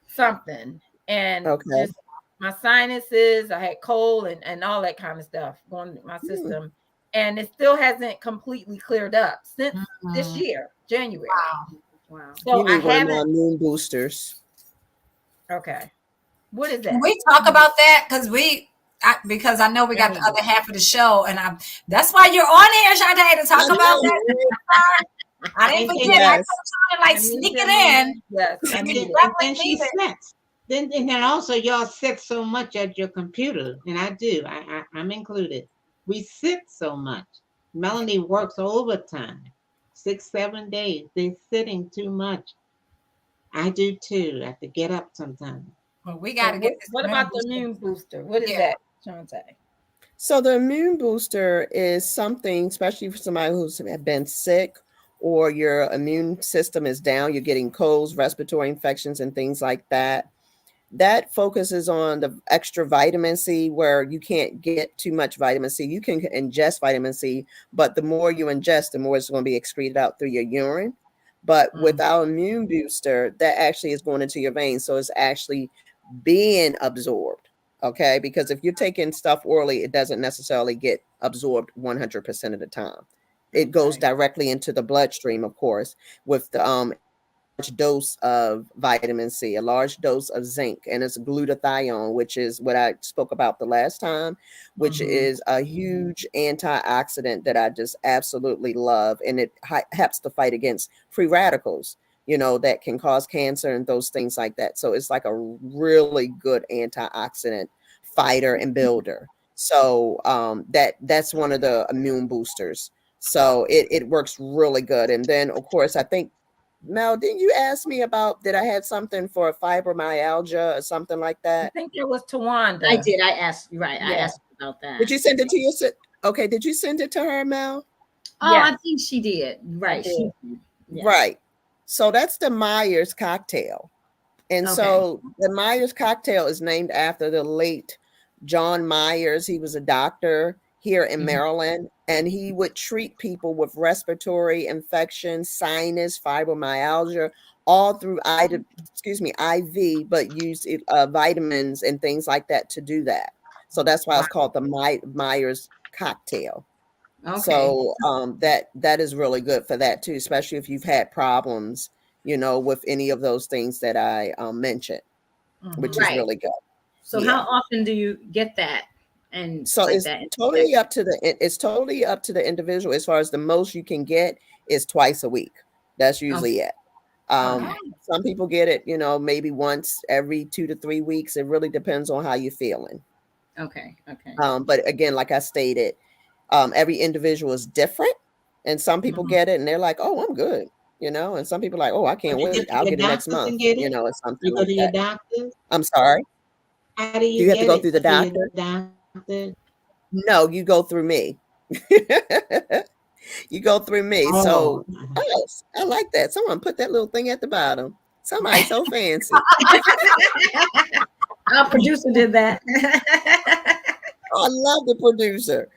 something, and just my sinuses. I had cold and all that kind of stuff going through my system, and it still hasn't completely cleared up since this year, January. Wow. So I haven't moon boosters. Okay, what is that? Can we talk about that because I know we got the other half of the show, and that's why you're on here, Shantee, to talk about that. I didn't forget. I was trying to sneak it in. Yes, and she sits. Then also y'all sit so much at your computer, and I do. I'm included. We sit so much. Melanie works overtime, 6-7 days. They're sitting too much. I do too. I have to get up sometimes. Well, we got to get this. What about the immune booster? What is that, Shantee? So the immune booster is something, especially for somebody who's been sick or your immune system is down, you're getting colds, respiratory infections, and things like that. that focuses on the extra vitamin C, where you can't get too much vitamin C. You can ingest vitamin C, but the more you ingest, the more it's going to be excreted out through your urine. But with our immune booster, that actually is going into your veins. So it's actually being absorbed. Okay. Because if you're taking stuff orally, it doesn't necessarily get absorbed 100% of the time. It goes directly into the bloodstream, of course, with the large dose of vitamin C, a large dose of zinc, and it's glutathione, which is what I spoke about the last time, which is a huge antioxidant that I just absolutely love. And it helps to fight against free radicals, that can cause cancer and those things like that. So it's like a really good antioxidant fighter and builder. So that's one of the immune boosters. So it works really good. And then, of course, I think, Mel, didn't you ask me about, did I had something for fibromyalgia or something like I that? think it was Tawanda. I did. I asked you, right. I asked about that. Did you send it to your okay, did you send it to her, Mel? Oh, I think she did. Right. She did. Yeah. Right. So that's the Myers cocktail. And so the Myers cocktail is named after the late John Myers. He was a doctor here in Maryland, and he would treat people with respiratory infections, sinus, fibromyalgia, all through IV, but used vitamins and things like that to do that. So that's why it's called the Myers cocktail. Okay. So that is really good for that too, especially if you've had problems, with any of those things that I mentioned, which is really good. So how often do you get that? And so like it's that? totally up to the individual. As far as the most you can get is twice a week. That's usually it. Some people get it, maybe once every 2 to 3 weeks. It really depends on how you're feeling. Okay. But again, like I stated, every individual is different, and some people get it and they're like, "Oh, I'm good," and some people are like, "Oh, I can't wait. I'll get it next month." Or something you go like to your that. doctor? I'm sorry. How do Do you have to go through the doctor? No, you go through me. You go through me. So, I like that. Someone put that little thing at the bottom. Somebody so fancy. Our producer did that. I love the producer.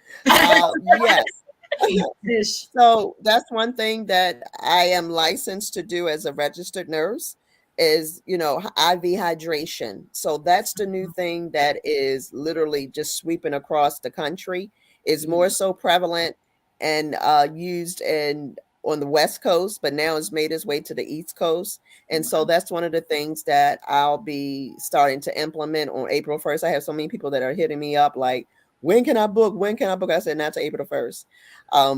Yes. So that's one thing that I am licensed to do as a registered nurse is, IV hydration. So that's the new thing that is literally just sweeping across the country. Is more so prevalent and used on the West Coast, but now it's made its way to the East Coast. And so that's one of the things that I'll be starting to implement on April 1st. I have so many people that are hitting me up like, when can I book? When can I book? I said, not to April 1st.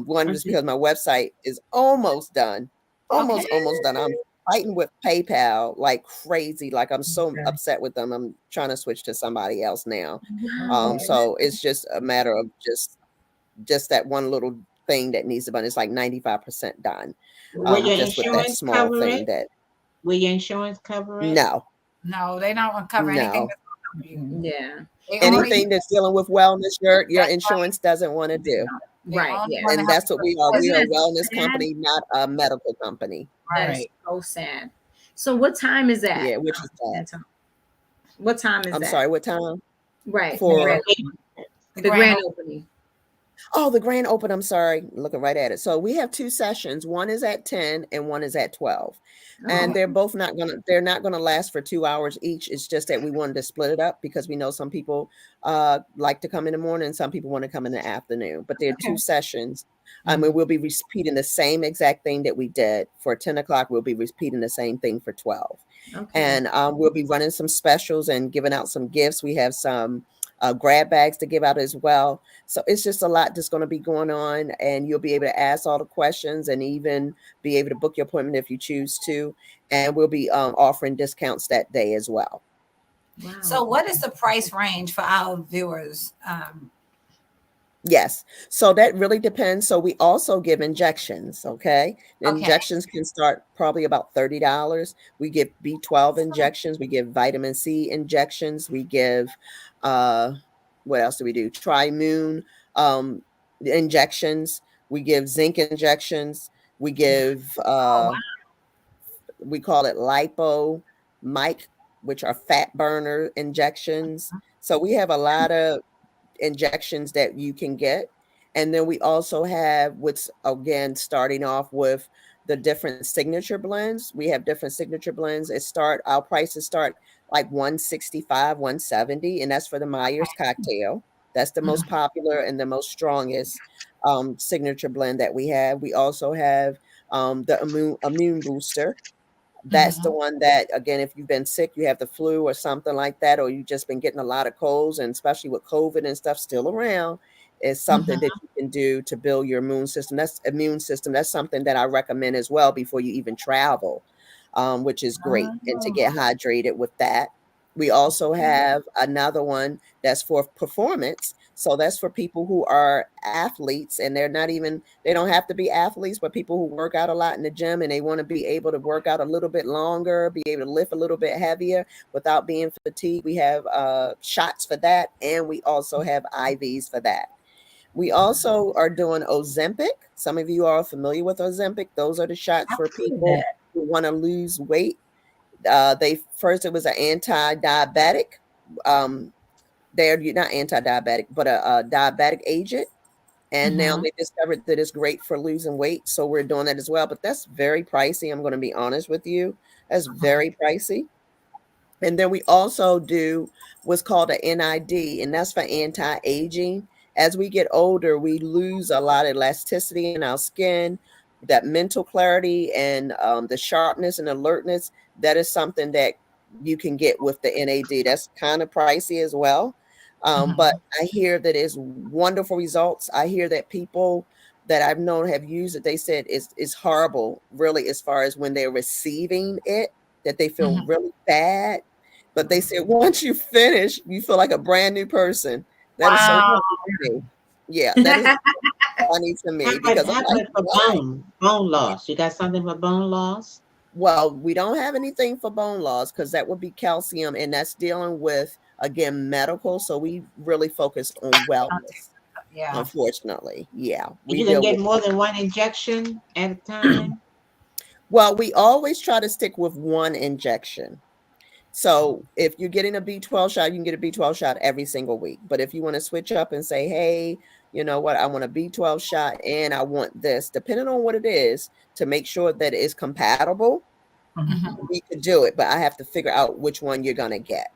One is because my website is almost done. Almost done. I'm fighting with PayPal like crazy. Like I'm so upset with them. I'm trying to switch to somebody else now. So it's just a matter of just that one little thing that needs to be done. It's like 95% done. Just with that small thing that. Will your insurance cover it? No, they don't cover anything. Yeah. Anything that's dealing with wellness, your insurance doesn't want to do. Right. Yeah. And that's what we are. We are a wellness company, not a medical company. That is so sad. So what time is that? Yeah, which is sad. What time is that? I'm sorry, what time? Right. For the grand opening. Oh, the grand open. I'm sorry. Looking right at it. So we have 2 sessions. One is at 10 and one is at 12. And they're both not going to last for 2 hours each. It's just that we wanted to split it up because we know some people like to come in the morning. Some people want to come in the afternoon, but there are 2 sessions. And we'll be repeating the same exact thing that we did for 10 o'clock. We'll be repeating the same thing for 12. And we'll be running some specials and giving out some gifts. We have some grab bags to give out as well. So it's just a lot that's going to be going on, and you'll be able to ask all the questions and even be able to book your appointment if you choose to. And we'll be offering discounts that day as well. Wow. So what is the price range for our viewers? Yes. So that really depends. So we also give injections. Okay. Injections can start probably about $30. We give B12 injections. We give vitamin C injections. We give, what else do we do? Trimune injections. We give zinc injections. We give, we call it lipo, which are fat burner injections. So we have a lot of injections that you can get. And then we also have what's, again, starting off with the different signature blends. We have different signature blends. Our prices start like 165, 170, and that's for the Myers cocktail. That's the most popular and the most strongest signature blend that we have. We also have the immune booster. That's the one that, again, if you've been sick, you have the flu or something like that, or you've just been getting a lot of colds, and especially with COVID and stuff still around, is something that you can do to build your immune system. That's something that I recommend as well before you even travel, which is great, and to get hydrated with that. We also have another one that's for performance. So that's for people who are athletes, and they don't have to be athletes, but people who work out a lot in the gym and they want to be able to work out a little bit longer, be able to lift a little bit heavier without being fatigued. We have shots for that, and we also have IVs for that. We also are doing Ozempic. Some of you are familiar with Ozempic. Those are the shots for people who want to lose weight. It was an anti-diabetic. They're not anti-diabetic, but a diabetic agent. And now they discovered that it's great for losing weight. So we're doing that as well. But that's very pricey. I'm going to be honest with you. That's very pricey. And then we also do what's called an NID, and that's for anti-aging. As we get older, we lose a lot of elasticity in our skin, that mental clarity and the sharpness and alertness. That is something that you can get with the NAD. That's kind of pricey as well. But I hear that it's wonderful results. I hear that people that I've known have used it. They said it's horrible, really, as far as when they're receiving it, that they feel really bad. But they said once you finish, you feel like a brand new person. That is so funny to me. Yeah, that is funny to me because How about for bone loss? You got something for bone loss? Well, we don't have anything for bone loss because that would be calcium, and that's dealing with, again, medical. So we really focus on wellness. Yeah. Unfortunately, yeah. You can get more than one injection at a time. Well, we always try to stick with one injection. So if you're getting a B12 shot, you can get a B12 shot every single week. But if you want to switch up and say, hey, you know what, I want a B12 shot and I want this, depending on what it is, to make sure that it's compatible, we could do it. But I have to figure out which one you're going to get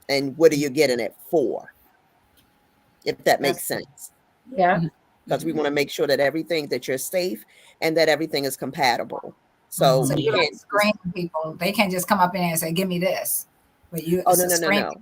and what are you getting it for, if that makes sense. Yeah. Because we want to make sure that you're safe and that everything is compatible. So you like screen people. They can't just come up in and say, give me this. But you no.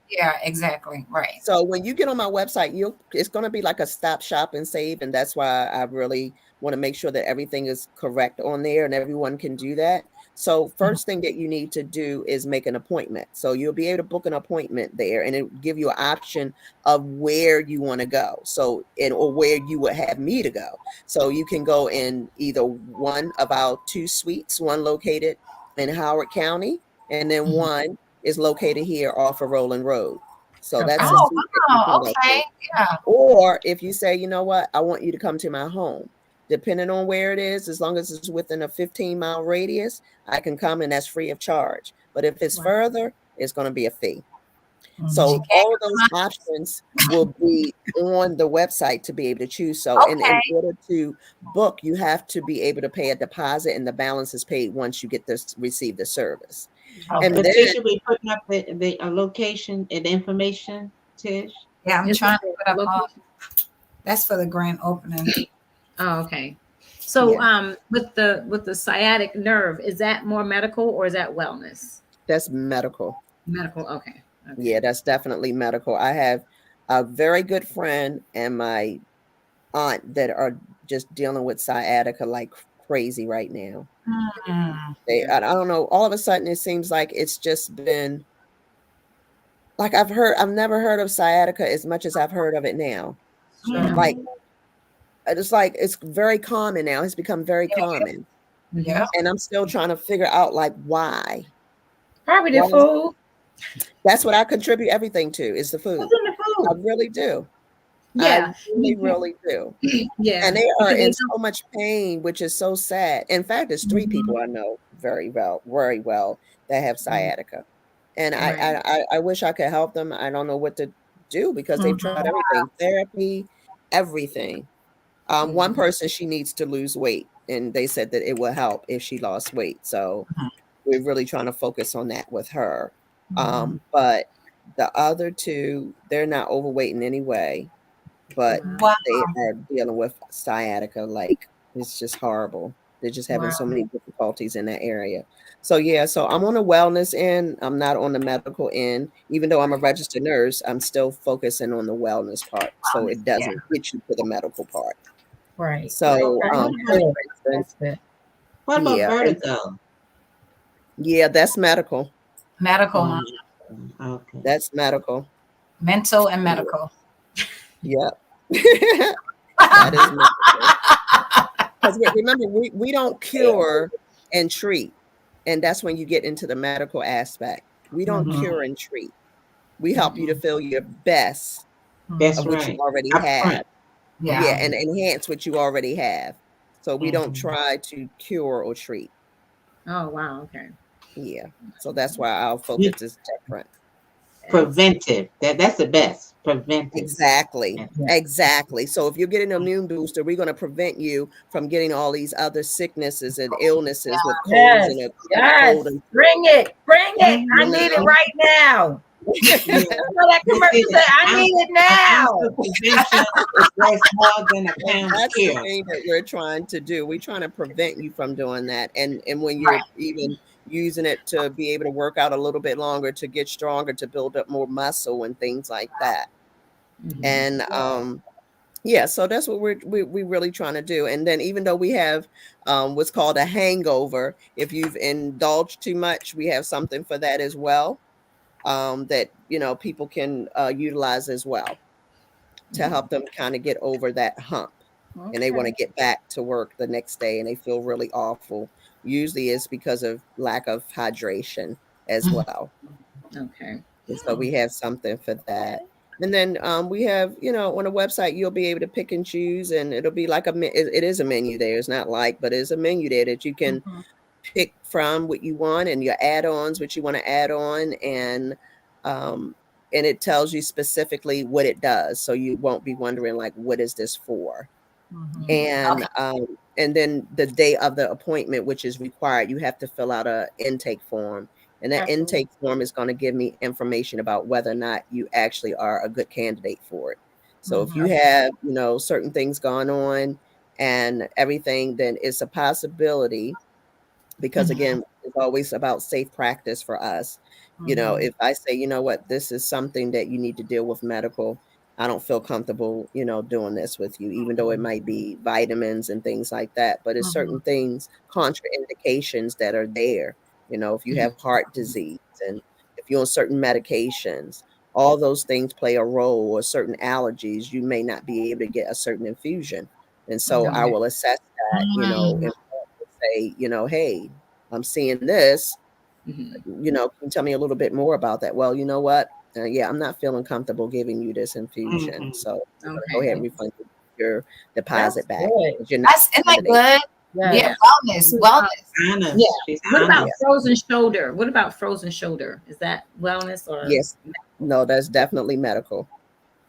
Yeah, exactly. Right. So when you get on my website, it's going to be like a stop, shop, and save. And that's why I really want to make sure that everything is correct on there and everyone can do that. So first thing that you need to do is make an appointment. So you'll be able to book an appointment there, and it will give you an option of where you want to go. So, or where you would have me to go. So you can go in either one of our 2 suites, one located in Howard County, and then one is located here off of Rolling Road. So that's okay. Yeah. Or if you say, you know what, I want you to come to my home. Depending on where it is, as long as it's within a 15-mile radius, I can come, and that's free of charge. But if it's further, it's going to be a fee. So all of those options will be on the website to be able to choose. So in order to book, you have to be able to pay a deposit, and the balance is paid once you receive the service. And then Tish will be putting up the location and information, Tish. Yeah, I'm trying to put up that's for the grand opening. Oh, okay. So with the sciatic nerve, is that more medical or is that wellness? That's medical. Medical, okay. Yeah, that's definitely medical. I have a very good friend and my aunt that are just dealing with sciatica like crazy right now. I don't know. All of a sudden, it seems like it's just been like I've never heard of sciatica as much as I've heard of it now. Like it's very common now. It's become very common. Yeah. And I'm still trying to figure out like why. Probably the food. That's what I contribute everything to is the food. I really do. Yeah. I really do. Yeah. And they are in so much pain, which is so sad. In fact, there's 3 people I know very well that have sciatica. And Right. I wish I could help them. I don't know what to do because they've tried everything, therapy, everything. One person, she needs to lose weight, and they said that it will help if she lost weight. So we're really trying to focus on that with her. But the other two, they're not overweight in any way, but Wow. they are dealing with sciatica. Like, it's just horrible. They're just having Wow. so many difficulties in that area. So yeah, so I'm on the wellness end. I'm not on the medical end. Even though I'm a registered nurse, I'm still focusing on the wellness part. So it doesn't get you to the medical part. Right. So Okay. for Good. instance, That's good. What about yeah, vertigo? yeah, that's medical. Medical, Oh, okay. That's medical. mental, and medical. Yep. That is medical. Because remember, we don't cure and treat. And that's when you get into the medical aspect. We don't cure and treat. We help you to feel your best That's of what you right. already Up have. front. Yeah, and enhance what you already have. So we don't try to cure or treat. Oh wow. Okay. Yeah. So that's why our You- focus is different. Preventive. That's the best. Preventive. Exactly. Exactly. So if you're getting an immune booster, we're going to prevent you from getting all these other sicknesses and illnesses with colds Yes, and a yes. cold and Bring it. Bring it. I need it right now. Yeah. That's what that commercial said. I need it An now. ounce of prevention is worth more than a pound of that's the cure. thing that we're trying to do. We're trying to prevent you from doing that. And when you're even using it to be able to work out a little bit longer, to get stronger, to build up more muscle and things like that. And yeah, so that's what we're really trying to do. And then even though we have what's called a hangover, if you've indulged too much, we have something for that as well, that people can utilize as well to help them kind of get over that hump. And they want to get back to work the next day and they feel really awful. Usually it's because of lack of hydration as well. Okay. And so we have something for that. And then we have, on the website, you'll be able to pick and choose, and it'll be like it is a menu there. It's not like, but it's a menu there that you can pick from what you want and your add-ons, what you want to add on. And it tells you specifically what it does. So you won't be wondering like, what is this for? And then the day of the appointment, which is required, you have to fill out a intake form. And that intake form is going to give me information about whether or not you actually are a good candidate for it. So if you have, certain things going on and everything, then it's a possibility, because again, it's always about safe practice for us. If I say, what, this is something that you need to deal with medical, I don't feel comfortable, doing this with you, even though it might be vitamins and things like that. But it's certain things, contraindications that are there. If you have heart disease and if you're on certain medications, all those things play a role, or certain allergies, you may not be able to get a certain infusion. And so I will assess that, and say, hey, I'm seeing this, can you tell me a little bit more about that? Well, you know what? Yeah, I'm not feeling comfortable giving you this infusion. So I'm gonna go ahead and refund your deposit back. Isn't that good? Yeah, wellness. Honest. Yeah. She's What about honest. frozen shoulder? What about frozen shoulder? Is that wellness or Yes. No, that's definitely medical.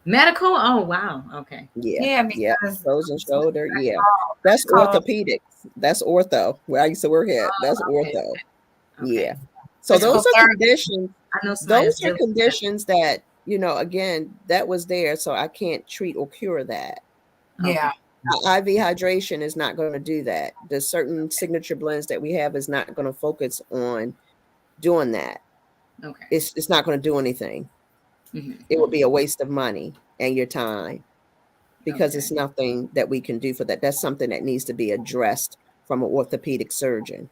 medical? Oh wow. Okay. Yeah. Frozen shoulder. Yeah. That's orthopedics. That's ortho. Where I used to work at. That's ortho. Yeah. So those are conditions. I know Those are conditions that, again, that was there. So I can't treat or cure that. Yeah. IV hydration is not going to do that. The certain signature blends that we have is not going to focus on doing that. Okay. It's not going to do anything. It would be a waste of money and your time, because it's nothing that we can do for that. That's something that needs to be addressed from an orthopedic surgeon.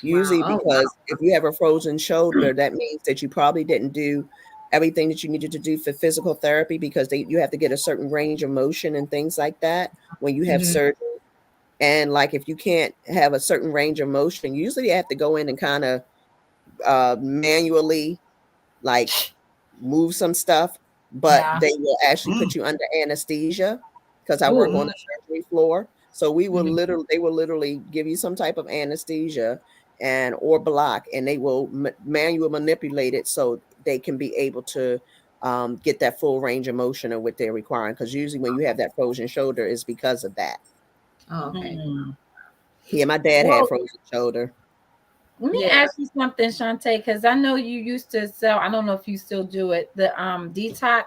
Usually, because if you have a frozen shoulder, that means that you probably didn't do everything that you needed to do for physical therapy, because you have to get a certain range of motion and things like that when you have surgery. And like, if you can't have a certain range of motion, usually you have to go in and kind of manually like move some stuff, but they will actually put you under anesthesia, because I work on the surgery floor. So they will literally give you some type of anesthesia, and or block, and they will manually manipulate it so they can be able to get that full range of motion of what they're requiring. Because usually when you have that frozen shoulder, it's because of that. Oh, okay. Yeah, my dad Well, had frozen shoulder. Let me ask you something, Shantee, because I know you used to sell. I don't know if you still do it. The detox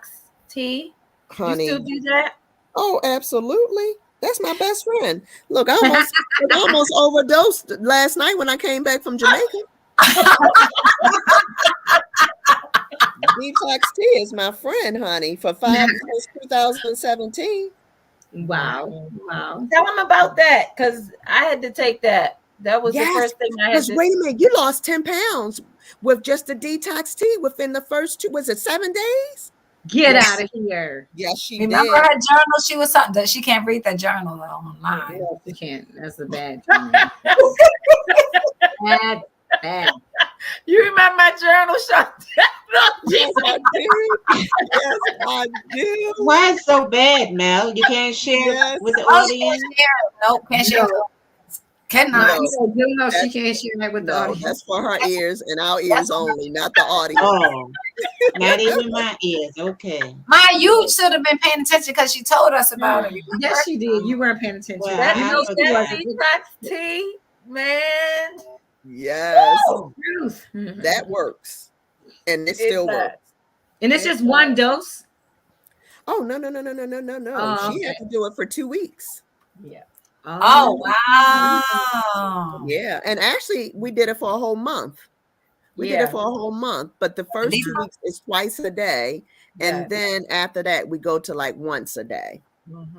tea. Honey, you still do that? Oh, absolutely. That's my best friend. Look, I almost overdosed last night when I came back from Jamaica. Detox Tea is my friend, honey, for 2017. Wow. Tell them about that, because I had to take that. That was the first thing I had to. Wait a minute, you lost 10 pounds with just the Detox Tea within the first 7 days? Get out of here. Yes, she Remember did. her journal? She was something that she can't read that journal though online. No, she can't. That's a bad bad. You remember my journal, Shantee? Yes, I do. Yes, I do. Why it's so bad, Mel? You can't share with the audience? Nope, can't share. Cannot. No, she can't share that with the audience. That's for her ears and our ears only, not the audience. Oh, not even my ears. Okay. You should have been paying attention because she told us about it. Yes, she did. You weren't paying attention. Well, That detox tea, man. Yes, Mm-hmm. that works, and it still works. And it's just one dose. Oh no! She had to do it for 2 weeks. Yeah. Oh wow. Yeah, and actually, we did it for a whole month. We did it for a whole month, but the first 2 weeks is twice a day, and then after that, we go to like once a day.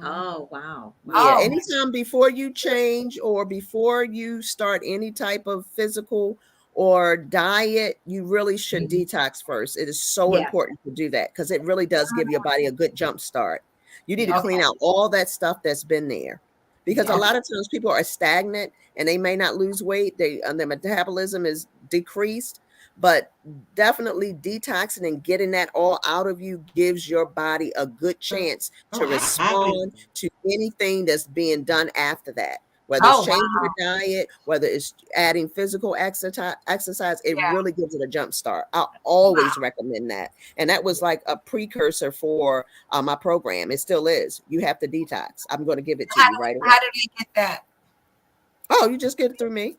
Oh wow. Yeah, anytime before you change or before you start any type of physical or diet, you really should detox first. It is so important to do that because it really does give your body a good jump start. You need to clean out all that stuff that's been there. Because a lot of times people are stagnant and they may not lose weight. Their metabolism is decreased, but definitely detoxing and getting that all out of you gives your body a good chance to respond to anything that's being done after that. Whether it's changing your diet, whether it's adding physical exercise, it really gives it a jump start. I always recommend that. And that was like a precursor for my program. It still is. You have to detox. I'm going to give it to you right away. How did we get that? Oh, you just get it through me.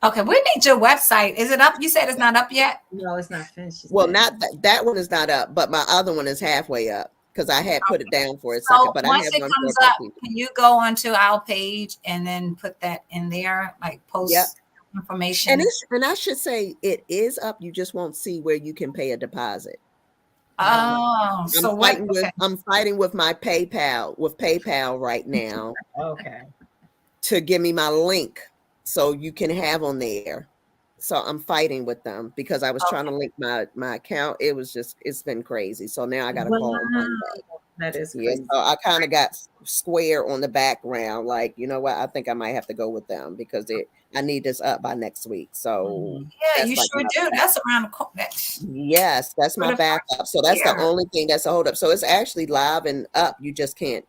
Okay, we need your website. Is it up? You said it's not up yet? No, it's not finished. Well, not that one is not up, but my other one is halfway up. Because I had put it down for a second, but once I have it one comes for up, people. can you go onto our page and then put that in there, like post information? And I should say it is up. You just won't see where you can pay a deposit. Oh, I'm fighting with my PayPal right now. To give me my link so you can have on there. So I'm fighting with them because I was trying to link my account. It's been crazy. So now I got to call them. That is crazy. So I kind of got square on the background. Like, you know what? I think I might have to go with them because I need this up by next week. So you sure do. That's around the corner. Yes, that's my backup. So that's the only thing that's a hold up. So it's actually live and up. You just can't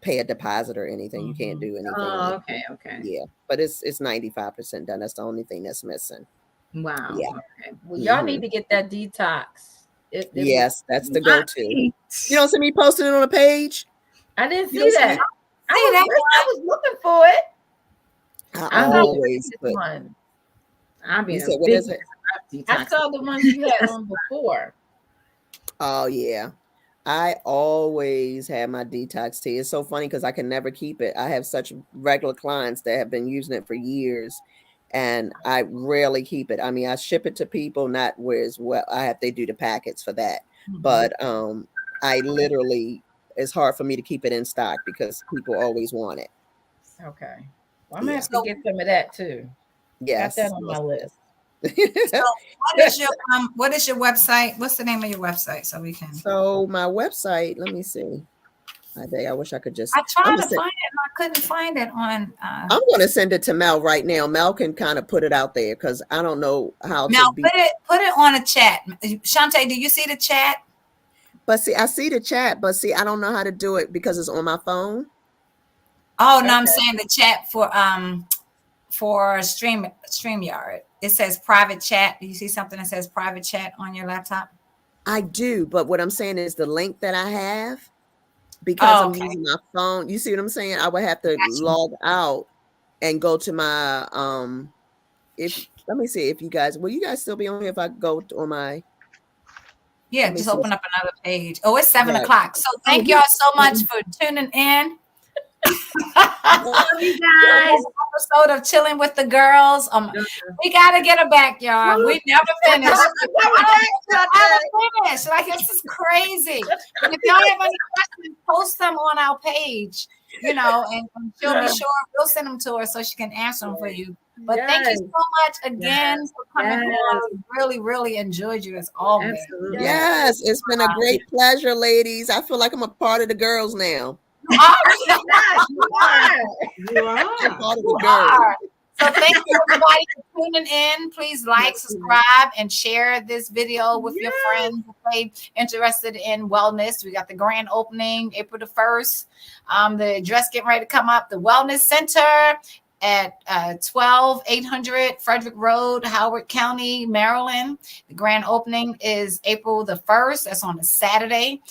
pay a deposit or anything. You can't do anything. Oh, okay. Yeah, but it's 95% done. That's the only thing that's missing. Wow. Yeah. Okay. Well, y'all need to get that detox. Yes, that's the go-to. You don't see me posting it on the page? I didn't see that. I was looking for it. I always put one. You said, what is it? I saw the one you had on before. Oh yeah. I always have my detox tea. It's so funny because I can never keep it. I have such regular clients that have been using it for years, and I rarely keep it. I mean, I ship it to people, not whereas they do the packets for that. But I literally, it's hard for me to keep it in stock because people always want it. Okay. Well, I'm gonna have to get some of that too. Yes. Got that on my list. So what is your website? What's the name of your website so we can? So my website, let me see. I wish I could just. I tried to find it and I couldn't find it on. I'm going to send it to Mel right now. Mel can kind of put it out there because I don't know how. Mel, put it on a chat. Shantee, do you see the chat? But see, I see the chat, but see, I don't know how to do it because it's on my phone. Oh no, I'm saying the chat for StreamYard. It says private chat. Do you see something that says private chat on your laptop? I do, but what I'm saying is the link that I have, because I'm using my phone. You see what I'm saying? I would have to log out and go to my let me see if you guys will you guys still be on here if I go on my just open up another page. Oh, it's 7 o'clock. So thank y'all so much for tuning in. Love you guys. Episode of Chilling with the Girls. We gotta get her back, y'all. We never finished. Finished. Like, this is crazy. And if y'all have any questions, post them on our page. And she'll be sure we'll send them to her so she can answer them for you. But thank you so much again for coming on. Really, really enjoyed you as always. Absolutely. Yes, it's been a great pleasure, ladies. I feel like I'm a part of the girls now. You are. So thank you everybody for tuning in. Please like, subscribe, and share this video with your friends if they're interested in wellness. We got the grand opening April the 1st. The address getting ready to come up. The Wellness Center at 12800 Frederick Road, Howard County, Maryland. The grand opening is April the 1st. That's on a Saturday.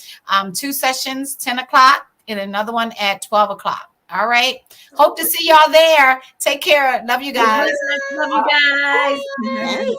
2 sessions, 10 o'clock. And another one at 12 o'clock. All right. Hope to see y'all there. Take care. Love you guys. Love you guys.